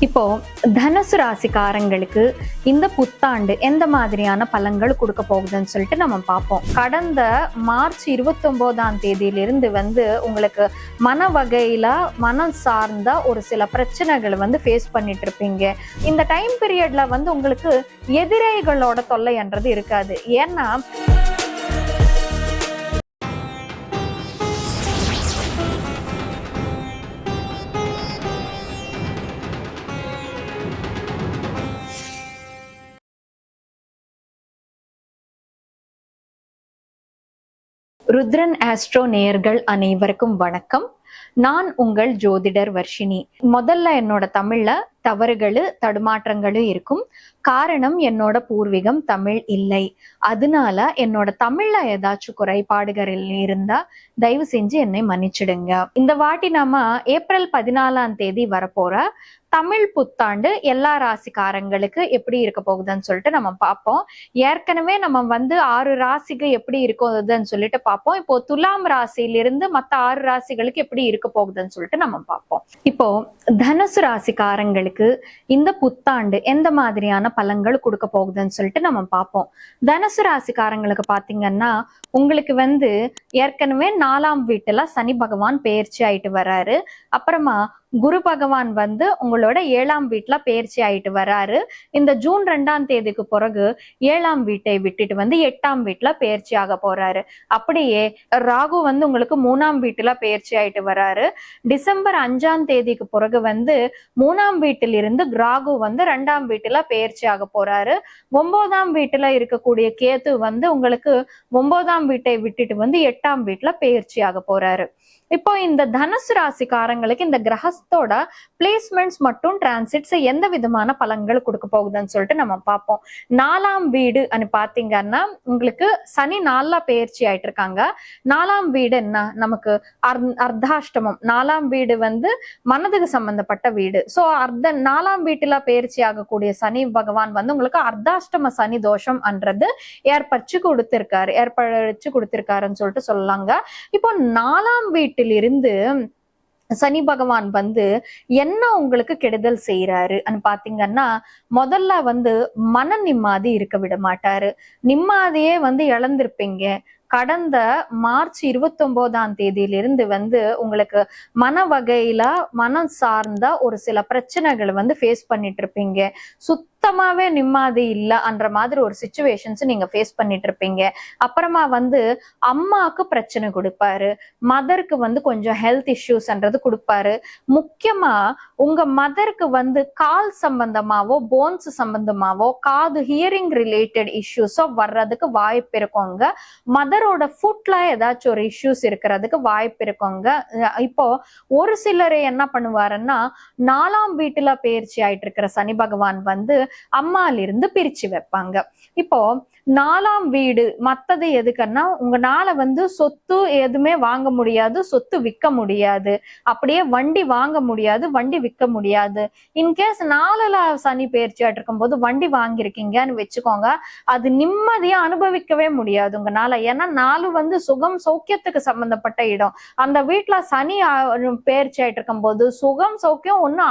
இப்போ தனுசு ராசிக்காரங்களுக்கு இந்த புத்தாண்டு எந்த மாதிரியான பலன்கள் கொடுக்க போகுதுன்னு சொல்லிட்டு நம்ம பார்ப்போம். கடந்த மார்ச் 29ஆம் தேதியிலிருந்து உங்களுக்கு மன வகையில மனம் சார்ந்த ஒரு சில பிரச்சனைகளை ஃபேஸ் பண்ணிட்டு இருப்பீங்க. இந்த டைம் பீரியட்ல உங்களுக்கு எதிரிகளோட தொல்லைன்றது இருக்காது. ஏன்னா ருத்ரன் ஆஸ்ட்ரோ நேயர்கள் அனைவருக்கும் வணக்கம். நான் உங்கள் ஜோதிடர் வர்ஷினி. முதல்ல என்னோட தமிழ்ல தவறுகளு தடுமாற்றங்களும் இருக்கும். காரணம் என்னோட பூர்வீகம் தமிழ் இல்லை. அதனால என்னோட தமிழ்ல ஏதாச்சும் குறைபாடுகள் இருந்தா தயவு செஞ்சு என்னை மன்னிச்சிடுங்க. இந்த வாட்டி நாம ஏப்ரல் 14ஆம் தேதி வரப்போற தமிழ் புத்தாண்டு எல்லா ராசிக்காரங்களுக்கு எப்படி இருக்க போகுதுன்னு சொல்லிட்டு நம்ம பார்ப்போம். ஏற்கனவே நம்ம 6 ராசிக்கு எப்படி இருக்குதுன்னு சொல்லிட்டு பார்ப்போம். இப்போ துலாம் ராசியிலிருந்து மற்ற 6 ராசிகளுக்கு எப்படி இருக்க போகுதுன்னு சொல்லிட்டு நம்ம பார்ப்போம். இப்போ தனுசு ராசிக்காரங்களுக்கு இந்த புத்தாண்டு எந்த மாதிரியான பலன்கள் கொடுக்க போகுதுன்னு சொல்லிட்டு நம்ம பார்ப்போம். தனுசு ராசிக்காரங்களுக்கு பாத்தீங்கன்னா உங்களுக்கு ஏற்கனவே 4ஆம் வீட்டுல சனி பகவான் பெயர்ச்சி ஆயிட்டு வர்றாரு. அப்புறமா குரு பகவான் உங்களோட 7ஆம் வீட்டுல பெயர்ச்சி ஆயிட்டு வர்றாரு. இந்த ஜூன் 2ஆம் தேதிக்கு பிறகு 7ஆம் வீட்டை விட்டுட்டு 8ஆம் வீட்டுல பெயர்ச்சி ஆக போறாரு. அப்படியே ராகு உங்களுக்கு 3ஆம் வீட்டுல பெயர்ச்சி ஆயிட்டு வர்றாரு. டிசம்பர் 5ஆம் தேதிக்கு பிறகு 3ஆம் வீட்டிலிருந்து ராகு 2ஆம் வீட்டுல பெயர்ச்சி ஆக போறாரு. 9ஆம் வீட்டுல இருக்கக்கூடிய கேது உங்களுக்கு 9ஆம் வீட்டை விட்டுட்டு 8ஆம் வீட்டுல பெயர்ச்சி ஆக போறாரு. இப்போ இந்த தனுசு ராசிக்காரங்களுக்கு இந்த கிரகத்தோட பிளேஸ்மெண்ட்ஸ் மற்றும் டிரான்சிட்ஸ் எந்த விதமான பலன்கள் கொடுக்க போகுதுன்னு சொல்லிட்டு நம்ம பார்ப்போம். 4ஆம் வீடு பாத்தீங்கன்னா உங்களுக்கு சனி 4ல பெயர்ச்சி ஆயிட்டு இருக்காங்க. 4ஆம் வீடு என்ன நமக்கு அர்த்தாஷ்டமம். 4ஆம் வீடு மனதுக்கு சம்பந்தப்பட்ட வீடு. சோ 4ஆம் வீட்டுல பெயர்ச்சி ஆகக்கூடிய சனி பகவான் உங்களுக்கு அர்த்தாஷ்டம சனி தோஷம் என்றது ஏற்படுத்தி கொடுத்திருக்காருன்னு சொல்லிட்டு சொல்லலாங்க. இப்போ 4ஆம் வீட்டிலிருந்து சனி பகவான் என்ன உங்களுக்கு கெடுதல் செய்யறாரு பாத்தீங்கன்னா முதல்ல மன நிம்மதி இருக்க விட மாட்டாரு. நிம்மதியே இழந்திருப்பீங்க. கடந்த மார்ச் 29ஆம் தேதியிலிருந்து உங்களுக்கு மன வகையில மனம் சார்ந்த ஒரு சில பிரச்சனைகளை ஃபேஸ் பண்ணிட்டு இருப்பீங்க. சுத்தமாவே நிம்மதி இல்லன்ற மாதிரி ஒரு சிச்சுவேஷன்ஸ் நீங்க ஃபேஸ் பண்ணிட்டு இருப்பீங்க. அப்புறமா அம்மாக்கு பிரச்சனை கொடுப்பாரு. மதருக்கு கொஞ்சம் ஹெல்த் இஷ்யூஸ்ன்றது கொடுப்பாரு. முக்கியமா உங்க மதருக்கு கால் சம்பந்தமாவோ போன்ஸ் சம்பந்தமாவோ காது ஹியரிங் ரிலேட்டட் இஷ்யூஸோ வர்றதுக்கு வாய்ப்பு இருக்குங்க. மதரோட ஃபுட்ல ஏதாச்சும் ஒரு இஷ்யூஸ் இருக்கிறதுக்கு வாய்ப்பு இருக்குங்க. இப்போ ஒரு சிலரை என்ன பண்ணுவாருன்னா 4ஆம் வீட்டுல பெயர்ச்சி ஆயிட்டு இருக்கிற சனி பகவான் அம்மாலிருந்து பிரிச்சு வைப்பாங்க. இப்போ 4ஆம் வீடு மத்தது எதுக்குன்னா உங்களால சொத்து எதுவுமே வாங்க முடியாது, சொத்து விற்க முடியாது, அப்படியே வண்டி வாங்க முடியாது, வண்டி விற்க முடியாது. இன்கேஸ் 4ல சனி பெயர்ச்சியாட்டு இருக்கும் போது வண்டி வாங்கியிருக்கீங்கன்னு வச்சுக்கோங்க, அது நிம்மதியா அனுபவிக்கவே முடியாது உங்களால. ஏன்னா 4 சுகம் சௌக்கியத்துக்கு சம்பந்தப்பட்ட இடம். அந்த வீட்டுல சனி பெயர்ச்சி ஆயிட்டு இருக்கும் போது சுகம் சௌக்கியம் ஒன்னும்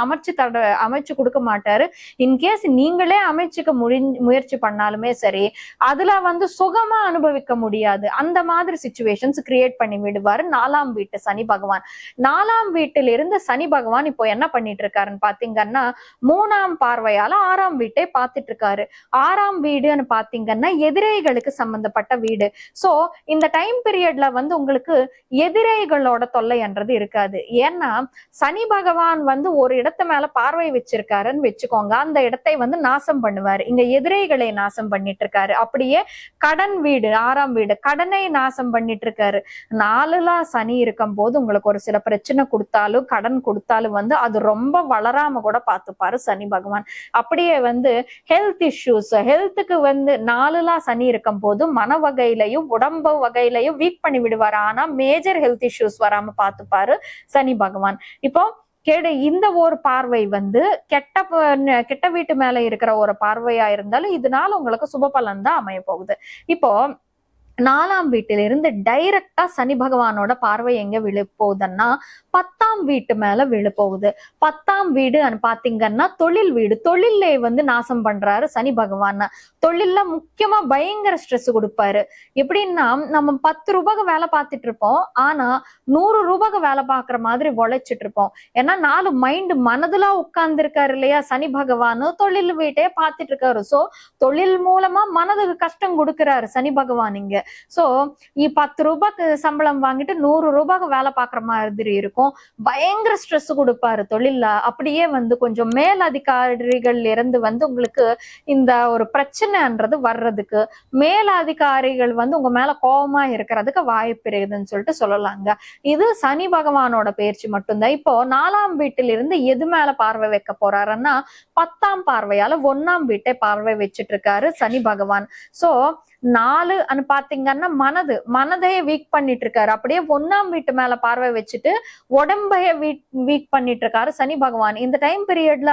அமைச்சு கொடுக்க மாட்டாரு. இன்கேஸ் நீங்களே அமைச்சுக்க முயற்சி பண்ணாலுமே சரி, அதுல சுகமா அனுபவிக்க முடியாது. அந்த மாதிரி சிச்சுவேஷன்ஸ் கிரியேட் பண்ணி விடுவாரு 4ஆம் வீட்டு சனி பகவான். 4ஆம் வீட்டில் இருந்து சனி பகவான் இப்போ என்ன பண்ணிட்டு இருக்காருன்னு பாத்தீங்கன்னா 3ஆம் பார்வையால 6ஆம் வீட்டை பார்த்துட்டு இருக்காரு. 6ஆம் வீடுன்னு பாத்தீங்கன்னா எதிரிகளுக்கு சம்பந்தப்பட்ட வீடு. சோ இந்த டைம் பீரியட்ல உங்களுக்கு எதிரிகளோட தொல்லைன்றது இருக்காது. ஏன்னா சனி பகவான் ஒரு இடத்து மேல பார்வை வச்சிருக்காருன்னு வச்சுக்கோங்க, அந்த இடத்தை நாசம் பண்ணுவாரு. இங்க எதிரிகளை நாசம் பண்ணிட்டு இருக்காரு. அப்படியே கடன் வீடு 6ஆம் வீடு கடனை நாசம் பண்ணிட்டு இருக்காரு. 4ல சனி இருக்கும் போது உங்களுக்கு ஒரு சில பிரச்சனை கொடுத்தாலும் கடன் கொடுத்தாலும் அது ரொம்ப வளராம கூட பார்த்துப்பாரு சனி பகவான். அப்படியே ஹெல்த் இஷ்யூஸ், ஹெல்த்துக்கு 4ல சனி இருக்கும் போது மன வகையிலையும் உடம்பு வகையிலையும் வீக் பண்ணி விடுவாரு. ஆனா மேஜர் ஹெல்த் இஷ்யூஸ் வராம பார்த்துப்பாரு சனி பகவான். இப்போ இந்த ஒரு பார்வை கெட்ட வீட்டு மேல இருக்கிற ஒரு பார்வையா இருந்தாலும் இதனால உங்களுக்கு சுப பலன் தான் அமைய போகுது. இப்போ 4ஆம் வீட்டிலிருந்து டைரக்டா சனி பகவானோட பார்வை எங்க விழுப்போகுதுன்னா 10ஆம் வீட்டு மேல விழுப்போகுது. 10ஆம் வீடு பாத்தீங்கன்னா தொழில் வீடு. தொழிலே வந்து நாசம் பண்றாரு சனி பகவான். தொழில்ல முக்கியமா பயங்கர ஸ்ட்ரெஸ் கொடுப்பாரு. எப்படின்னா நம்ம 10 ரூபாய்க்கு வேலை பார்த்துட்டு இருப்போம், ஆனா 100 ரூபாய்க்கு வேலை பார்க்குற மாதிரி உழைச்சிட்டு இருப்போம். ஏன்னா 4 மைண்ட் மனதுல உட்கார்ந்து இருக்காரு இல்லையா சனி பகவான், தொழில் வீட்டையே பார்த்துட்டு இருக்காரு. சோ தொழில் மூலமா மனதுக்கு கஷ்டம் கொடுக்கிறாரு சனி பகவான் இங்க. சோ 10 ரூபாய்க்கு சம்பளம் வாங்கிட்டு 100 ரூபாய்க்கு வேலை பார்க்குற மாதிரி இருக்கும். பயங்கர ஸ்ட்ரெஸ் கொடுப்பாரு தொழில்ல. அப்படியே வந்து கொஞ்சம் மேலதிகாரிகள் இருந்து வந்து உங்களுக்கு இந்த ஒரு பிரச்சனைன்றது வர்றதுக்கு, மேலதிகாரிகள் வந்து உங்க மேல கோபமா இருக்கிறதுக்கு வாய்ப்பு இருக்குதுன்னு சொல்லிட்டு சொல்லலாங்க. இது சனி பகவானோட பயிற்சி மட்டும்தான். இப்போ 4ஆம் வீட்டில் இருந்து எது மேல பார்வை வைக்க போறாருன்னா 10ஆம் பார்வையால 1ஆம் வீட்டை பார்வை வச்சிட்டு இருக்காரு சனி பகவான். சோ 4 பாத்தீங்கன்னா மனதையே வீக் பண்ணிட்டு இருக்காரு. அப்படியே 1ஆம் வீட்டு மேல பார்வை வச்சுட்டு உடம்பைய வீக் பண்ணிட்டு இருக்காரு சனி பகவான். இந்த டைம் பீரியட்ல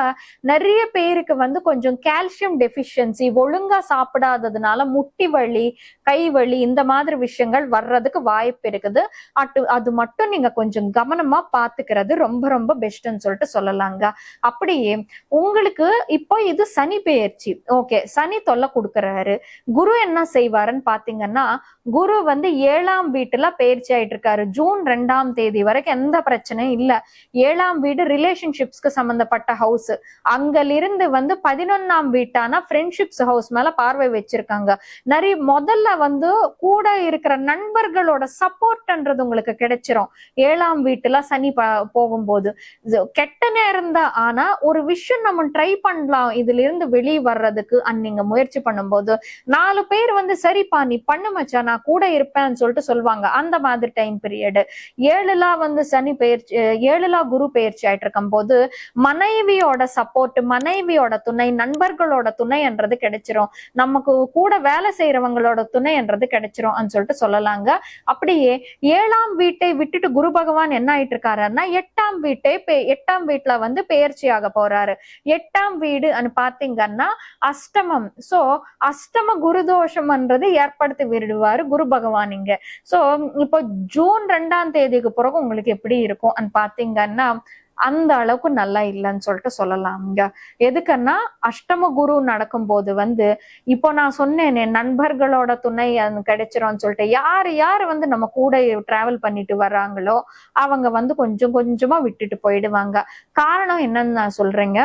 நிறைய பேருக்கு வந்து கொஞ்சம் கால்சியம் டெபிஷியன்சி, ஒழுங்கா சாப்பிடாததுனால முட்டி வலி, கை வலி இந்த மாதிரி விஷயங்கள் வர்றதுக்கு வாய்ப்பு இருக்குது. அது மட்டும் நீங்க கொஞ்சம் கவனமா பாத்துக்கிறது ரொம்ப ரொம்ப பெஸ்ட்ன்னு சொல்லிட்டு சொல்லலாங்க. அப்படியே உங்களுக்கு இப்போ இது சனி பெயர்ச்சி, ஓகே, சனி தொல்லை கொடுக்கறாரு. குரு என்ன செய்வாருன்னு பாத்தீங்கன்னா, குரு வந்து 7ஆம் வீட்டுல பெயர்ச்சி ஆயிட்டு இருக்காரு. ஜூன் 2ஆம் தேதி வரைக்கும் எந்த பிரச்சனையும் இல்ல. 7ஆம் வீடு ரிலேஷன்ஷிப்ஸ்க்கு சம்பந்தப்பட்ட ஹவுஸ். அங்கிருந்து வந்து 11ஆம் வீட்டான ஃப்ரெண்ட்ஷிப்ஸ் ஹவுஸ் மேல பார்வை வச்சிருக்காங்க. நிறைய முதல்ல வந்து கூட இருக்கிற நண்பர்களோட சப்போர்ட்ன்றது உங்களுக்கு கிடைச்சிரும் 7ஆம் வீட்டுல சனி போகும்போது. கெட்ட நேரம் தான், ஆனா ஒரு விஷயம் நம்ம ட்ரை பண்ணலாம் இதுல இருந்து வெளியே வர்றதுக்கு. நீங்க முயற்சி பண்ணும்போது 4 பேர் வந்து சரிப்பா நீ பண்ணு மச்சா நான் கூட இருப்பேன்னு சொல்லிட்டு சொல்லுவாங்க. அந்த மாதிரி டைம் பீரியட். 7ல வந்து சனி பெயர்ச்சி, 7ல குரு பெயர்ச்சி ஆயிட்டு இருக்கும் போது மனைவியோட சப்போர்ட், மனைவியோட துணை, நண்பர்களோட துணை என்றது கிடைச்சிரும். நமக்கு கூட வேலை செய்யறவங்களோட துணை என்றது கிடைச்சிரும் சொல்லிட்டு சொல்லலாங்க. அப்படியே 7ஆம் வீட்டை விட்டுட்டு குரு பகவான் என்ன ஆயிட்டு இருக்காருன்னா 8ஆம் வீட்டுல வந்து பெயர்ச்சி ஆக போறாரு. 8ஆம் வீடு பாத்தீங்கன்னா அஷ்டமம். சோ அஷ்டம குருதோஷம்ன்றது ஏற்படுத்தி விடுவாரு குரு பகவான் இங்க. சோ இப்போ ஜூன் 2ஆம் தேதிக்கு பிறகு உங்களுக்கு எப்படி இருக்கும் பாத்தீங்கன்னா அந்த அளவுக்கு நல்லா இல்லைன்னு சொல்லிட்டு சொல்லலாம்ங்க. எதுக்குன்னா அஷ்டம குரு நடக்கும் போது வந்து இப்போ நான் சொன்னேனே நண்பர்களோட துணை கிடைச்சிரும் சொல்லிட்டு யாரு வந்து நம்ம கூட டிராவல் பண்ணிட்டு வர்றாங்களோ அவங்க வந்து கொஞ்சம் கொஞ்சமா விட்டுட்டு போயிடுவாங்க. காரணம் என்னன்னு நான் சொல்றேங்க.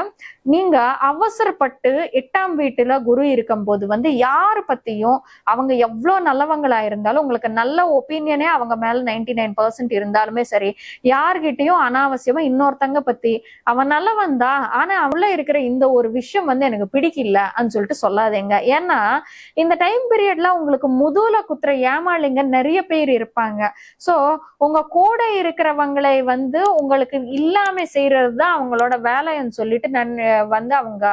நீங்க அவசரப்பட்டு 8ஆம் வீட்டுல குரு இருக்கும் போது வந்து யாரு பத்தியும் அவங்க எவ்வளவு நல்லவங்களா இருந்தாலும் உங்களுக்கு நல்ல ஒப்பீனியனே அவங்க மேல 99% இருந்தாலுமே சரி, யார்கிட்டயும் அனாவசியமா இன்னொருத்தங்க பத்தி அவன் நல்லவன் தான் ஆனா அவள இருக்கிற இந்த ஒரு விஷயம் வந்து எனக்கு பிடிக்கல சொல்லிட்டு சொல்லாதீங்க. ஏன்னா இந்த டைம் பீரியட்ல உங்களுக்கு முதுகுல குத்துற ஏமாளிங்க நிறைய பேர் இருப்பாங்க. சோ உங்க கூட இருக்கிறவங்களை வந்து உங்களுக்கு இல்லாம செய்யறதுதான் அவங்களோட வேலைன்னு சொல்லிட்டு வந்து அவங்க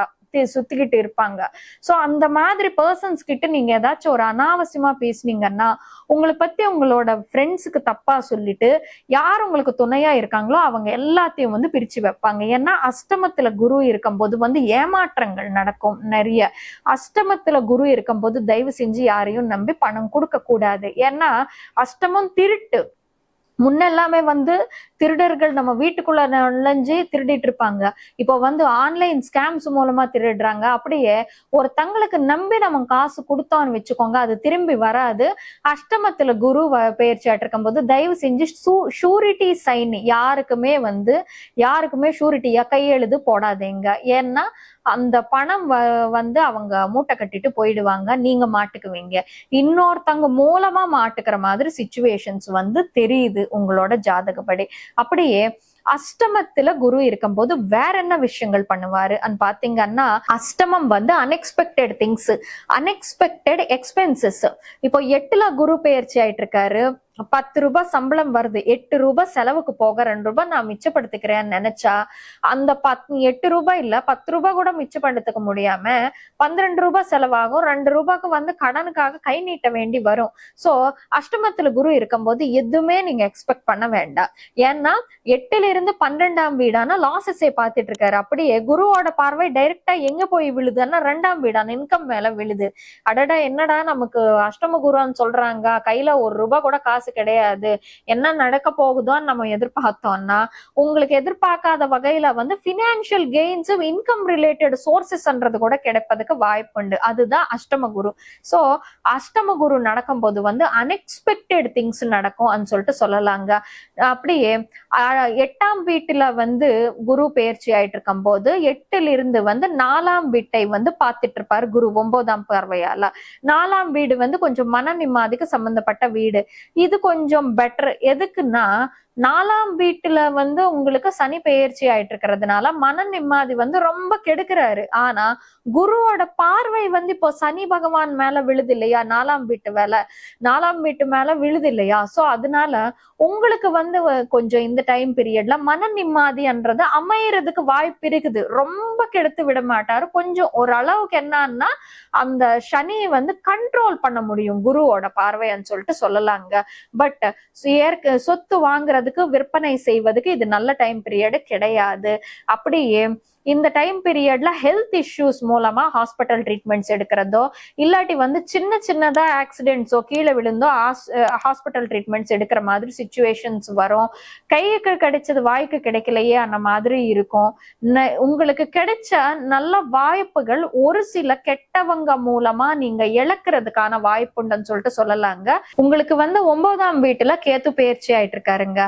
சுத்திக்கிட்டு இருப்பாங்க. சோ அந்த மாதிரி பர்சன்ஸ் கிட்ட நீங்க ஏதாச்சும் ஒரு அனாவசியமா பேசுனீங்கன்னா உங்களை பத்தி உங்களோட ஃப்ரெண்ட்ஸுக்கு தப்பா சொல்லிட்டு யார் உங்களுக்கு துணையா இருக்காங்களோ அவங்க எல்லாத்தையும் வந்து பிரிச்சு வைப்பாங்க. ஏன்னா அஷ்டமத்துல குரு இருக்கும் போது வந்து ஏமாற்றங்கள் நடக்கும் நிறைய. அஷ்டமத்துல குரு இருக்கும் போது தயவு செஞ்சு யாரையும் நம்பி பணம் கொடுக்க கூடாது. ஏன்னா அஷ்டமம் திருட்டு. முன்னெல்லாமே வந்து திருடர்கள் நம்ம வீட்டுக்குள்ள நுழைஞ்சு திருடிட்டு இருப்பாங்க. இப்போ வந்து ஆன்லைன் ஸ்கேம்ஸ் மூலமா திருடுறாங்க. அப்படியே ஒரு தங்களுக்கு நம்பி நம்ம காசு கொடுத்தோம்னு வச்சுக்கோங்க, அது திரும்பி வராது. அஷ்டமத்துல குரு பெயர்ச்சி ஆட்டிருக்கும் போது தயவு செஞ்சு ஷூரிட்டி சைன் யாருக்குமே ஷூரிட்டியா கையெழுது போடாதீங்க. ஏன்னா அந்த பணம் வந்து அவங்க மூட்டை கட்டிட்டு போயிடுவாங்க, நீங்க மாட்டுக்குவீங்க. இன்னொருத்தங்க மூலமா மாட்டுக்கிற மாதிரி சிச்சுவேஷன்ஸ் வந்து தெரியுது உங்களோட ஜாதகப்படி. அப்படியே அஷ்டமத்துல குரு இருக்கும் போது வேற என்ன விஷயங்கள் பண்ணுவாரு பாத்தீங்கன்னா, அஷ்டமம் வந்து அன்எக்ஸ்பெக்டட் திங்ஸ், அன்எக்ஸ்பெக்டட் எக்ஸ்பென்சஸ். இப்போ 8ல குரு பெயர்ச்சி ஆயிட்டு இருக்காரு. ரூபாய் சம்பளம் வருது, 8 ரூபாய் செலவுக்கு போக 2 ரூபாய் நான் மிச்சப்படுத்திக்கிறேன்னு நினைச்சா அந்த 8 ரூபாய் இல்ல 10 ரூபாய் கூட மிச்சப்படுத்திக்க முடியாம 12 ரூபாய் செலவாகும். 2 ரூபாய்க்கு வந்து கடனுக்காக கை நீட்ட வேண்டி வரும். சோ அஷ்டமத்துல குரு இருக்கும்போது எதுவுமே நீங்க எக்ஸ்பெக்ட் பண்ண வேண்டாம். ஏன்னா 8ல இருந்து 12ஆம் வீடான லாசஸே பார்த்துட்டு இருக்காரு. அப்படியே குருவோட பார்வை டைரக்டா எங்க போய் விழுதுன்னா 2ஆம் வீடான இன்கம் மேல விழுது. அடடா என்னடா நமக்கு அஷ்டம குருன்னு சொல்றாங்க, கையில 1 ரூபாய் கூட காசு கிடையாது, என்ன நடக்க போகுதோன்னு நம்ம எதிர்பார்த்தோம்னா உங்களுக்கு எதிர்பார்க்காத வகையில வந்து பினான்சியல் கெயின்ஸ் இன்கம் ரிலேட்டட் சோர்சஸ்ன்றது கூட கிடைப்பதுக்கு வாய்ப்பு உண்டு. அதுதான் அஷ்டம குரு. சோ அஷ்டம குரு நடக்கும்போது வந்து அன்எக்ஸ்பெக்டட் திங்ஸ் நடக்கும் சொல்லிட்டு சொல்லலாங்க. அப்படியே 8ஆம் வீட்டுல வந்து குரு பெயர்ச்சி ஆயிட்டு இருக்கும் போது 8ல இருந்து வந்து 4ஆம் வீட்டை வந்து பார்த்துட்டு இருப்பாரு குரு 9ஆம் பார்வையால. 4ஆம் வீடு வந்து கொஞ்சம் மன நிம்மதிக்கு சம்பந்தப்பட்ட வீடு. இது கொஞ்சம் பெட்டர். எதுக்குன்னா 4ஆம் வீட்டுல வந்து உங்களுக்கு சனி பெயர்ச்சி ஆயிட்டு இருக்கிறதுனால மன நிம்மதி வந்து ரொம்ப கெடுக்கிறாரு. ஆனா குருவோட பார்வை வந்து இப்போ சனி பகவான் மேல விழுது இல்லையா, 4ஆம் வீட்டு மேல விழுது இல்லையா. சோ அதனால உங்களுக்கு வந்து கொஞ்சம் இந்த டைம் பீரியட்ல மன நிம்மதின்றது அமையறதுக்கு வாய்ப்பு இருக்குது. ரொம்ப கெடுத்து விட மாட்டாரு. கொஞ்சம் ஓரளவுக்கு என்னன்னா அந்த சனியை வந்து கண்ட்ரோல் பண்ண முடியும் குருவோட பார்வைன்னு சொல்லிட்டு சொல்லலாங்க. பட் சொத்து வாங்குறதுக்கு விற்பனை செய்வதற்கு இது நல்ல டைம் பீரியட் கிடையாது. அப்படியே இந்த டைம் பீரியட்ல ஹெல்த் இஷ்யூஸ் மூலமா ஹாஸ்பிட்டல் ட்ரீட்மெண்ட்ஸ் எடுக்கிறதோ இல்லாட்டி வந்து சின்னதா ஆக்சிடென்ட்ஸோ கீழே விழுந்தோ ஹாஸ்பிட்டல் ட்ரீட்மெண்ட்ஸ் எடுக்கிற மாதிரி சிச்சுவேஷன்ஸ் வரும். கைக்கு கிடைச்சது வாய்க்கு கிடைக்கலையே அந்த மாதிரி இருக்கும். உங்களுக்கு கிடைச்ச நல்ல வாய்ப்புகள் ஒரு சில கெட்டவங்க மூலமா நீங்க இழக்கிறதுக்கான வாய்ப்புண்டுன்னு சொல்லிட்டு சொல்லலாங்க. உங்களுக்கு வந்து 9ஆம் வீட்டுல கேத்து பயிற்சி ஆயிட்டு இருக்காருங்க.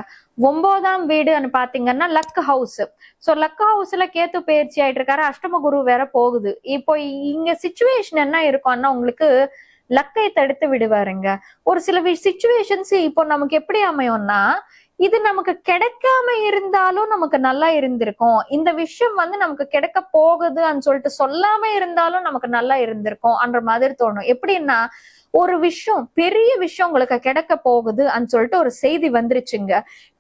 9ஆம் வீடுன்னு பாத்தீங்கன்னா லக் ஹவுஸ். சோ லக் ஹவுஸ்ல கேத்து பயிற்சி ஆயிட்டு இருக்காரு. அஷ்டம குரு வேற போகுது. இப்போ இங்க சிச்சுவேஷன் என்ன இருக்கும்னா உங்களுக்கு லக்கை தடுத்து விடுவாருங்க. ஒரு சில சிச்சுவேஷன்ஸ் இப்போ நமக்கு எப்படி அமையும்னா இது நமக்கு கிடைக்காம இருந்தாலும் நமக்கு நல்லா இருந்திருக்கும், இந்த விஷயம் வந்து நமக்கு கிடைக்க போகுதுன்னு சொல்லிட்டு சொல்லாம இருந்தாலும் நமக்கு நல்லா இருந்திருக்கும் அந்த மாதிரி தோணும். எப்படின்னா ஒரு விஷயம் பெரிய விஷயம் உங்களுக்கு கிடைக்க போகுதுன்னு சொல்லிட்டு ஒரு செய்தி வந்துருச்சுங்க,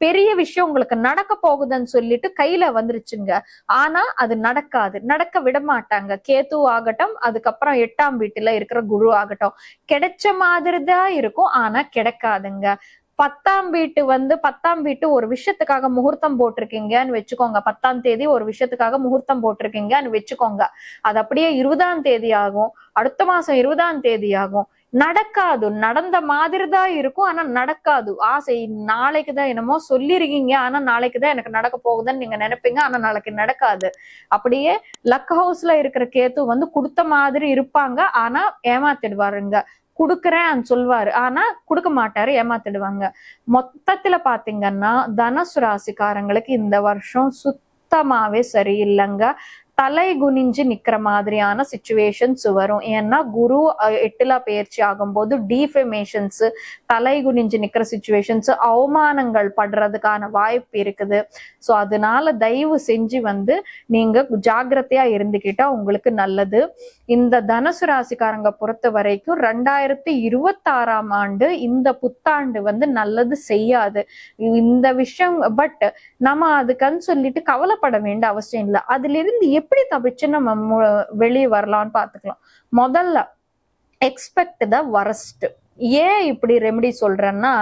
பெரிய விஷயம் உங்களுக்கு நடக்க போகுதுன்னு சொல்லிட்டு கையில வந்துருச்சுங்க. ஆனா அது நடக்காது, நடக்க விட மாட்டாங்க. கேத்து ஆகட்டும், அதுக்கப்புறம் 8ஆம் வீட்டுல இருக்கிற குரு ஆகட்டும், கிடைச்ச மாதிரி தான் இருக்கும் ஆனா கிடைக்காதுங்க. 10ஆம் வீட்டு ஒரு விஷயத்துக்காக முகூர்த்தம் போட்டிருக்கீங்கன்னு வச்சுக்கோங்க. 10ஆம் தேதி ஒரு விஷயத்துக்காக முகூர்த்தம் போட்டிருக்கீங்கன்னு வச்சுக்கோங்க. அது அப்படியே 20ஆம் தேதி ஆகும், அடுத்த மாசம் 20ஆம் தேதி ஆகும். நடக்காது, நடந்த மாதிரி தான் இருக்கும் ஆனா நடக்காது. ஆசை நாளைக்குதான் என்னமோ சொல்லிருக்கீங்க ஆனா நாளைக்குதான் எனக்கு நடக்க போகுதுன்னு நீங்க நினைப்பீங்க ஆனா நாளைக்கு நடக்காது. அப்படியே லக் ஹவுஸ்ல இருக்கிற கேத்து வந்து கொடுத்த மாதிரி இருப்பாங்க ஆனா ஏமாத்திடுவாருங்க. குடுக்கறேன்னு சொல்வாரு ஆனா குடுக்க மாட்டாரு, ஏமாத்திடுவாங்க. மொத்தத்துல பாத்தீங்கன்னா தனுசு ராசிக்காரங்களுக்கு இந்த வருஷம் சுத்தமாவே சரியில்லைங்க. தலை குனிஞ்சு நிக்கிற மாதிரியான சிச்சுவேஷன்ஸ் வரும். ஏன்னா குரு 8ல பயிற்சி ஆகும்போது டிஃபமேஷன்ஸ், தலை குனிஞ்சு நிக்கிற சிச்சுவேஷன்ஸ், அவமானங்கள் படுறதுக்கான வாய்ப்பு இருக்குது. சோ அதனால தயவு செஞ்சு வந்து நீங்க ஜாக்கிரதையா இருந்துக்கிட்டா உங்களுக்கு நல்லது. இந்த தனுசு ராசிக்காரங்க பொறுத்த வரைக்கும் 2026ஆம் ஆண்டு இந்த புத்தாண்டு வந்து நல்லது செய்யாது இந்த விஷயம். பட் நம்ம அதுக்குன்னு சொல்லிட்டு கவலைப்பட வேண்டிய அவசியம் இல்லை. அதுல இருந்து எப்படி தப்பிச்சு நம்ம வெளியே வரலாம்னு பாத்துக்கலாம். முதல்ல எக்ஸ்பெக்ட் த வரஸ்ட். ஏன் இப்படி ரெமெடி சொல்றேன்னா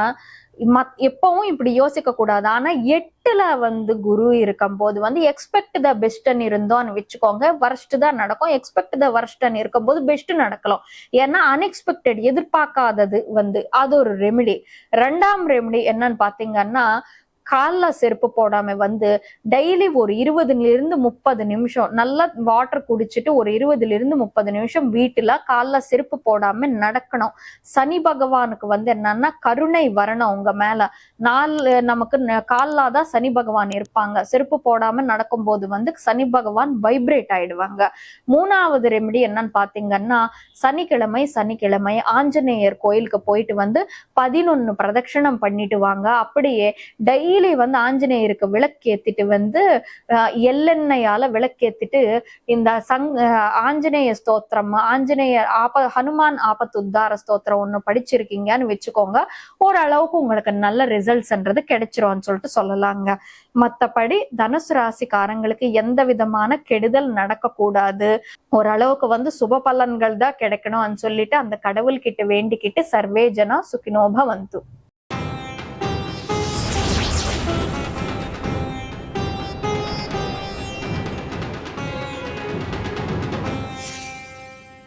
எப்பவும் இப்படி யோசிக்க கூடாது. ஆனா 8ல வந்து குரு இருக்கும் போது வந்து எக்ஸ்பெக்ட் த பெஸ்ட்ன்னு இருந்தோம்னு வச்சுக்கோங்க, வரஸ்ட் தான் நடக்கும். எக்ஸ்பெக்ட் த வரஸ்ட்ன்னு இருக்கும் போது பெஸ்ட் நடக்கலாம். ஏன்னா அன்எக்ஸ்பெக்டட், எதிர்பார்க்காதது வந்து அது ஒரு ரெமெடி. 2ஆம் ரெமெடி என்னன்னு பாத்தீங்கன்னா கால்ல செருப்பு போடாம வந்து டெய்லி ஒரு 20ல இருந்து 30 நிமிஷம் நல்லா வாட்டர் குடிச்சிட்டு ஒரு 20ல இருந்து 30 நிமிஷம் வீட்டுல கால்ல செருப்பு போடாம நடக்கணும். சனி பகவானுக்கு வந்து என்னன்னா கருணை வரணும் உங்க மேல. நமக்கு கால்லாதான் சனி பகவான் இருப்பாங்க. செருப்பு போடாம நடக்கும் போது வந்து சனி பகவான் வைப்ரேட் ஆயிடுவாங்க. 3ஆவது ரெமெடி என்னன்னு பாத்தீங்கன்னா சனிக்கிழமை ஆஞ்சநேயர் கோயிலுக்கு போயிட்டு வந்து 11 பிரதட்சணம் பண்ணிட்டு வாங்க. அப்படியே டெய்லி வந்து ஆஞ்சநேயருக்கு விளக்கேத்திட்டு வந்து எள்ளெண்ணெயால விளக்கேத்திட்டு இந்த ஆஞ்சநேய ஸ்தோத்திரம், ஹனுமான் ஆபத்து உத்தார ஸ்தோத்திரம் ஒண்ணு படிச்சிருக்கீங்கன்னு வச்சுக்கோங்க, ஓரளவுக்கு உங்களுக்கு நல்ல ரிசல்ட்ஸ்ன்றது கிடைச்சிரும்னு சொல்லிட்டு சொல்லலாங்க. மத்தபடி தனுசு ராசிக்காரங்களுக்கு எந்த விதமான கெடுதல் நடக்க கூடாது, ஓரளவுக்கு வந்து சுப பலன்கள் தான் கிடைக்கணும்னு சொல்லிட்டு அந்த கடவுள் கிட்ட வேண்டிக்கிட்டு சர்வே ஜனா சுகினோ பவந்து.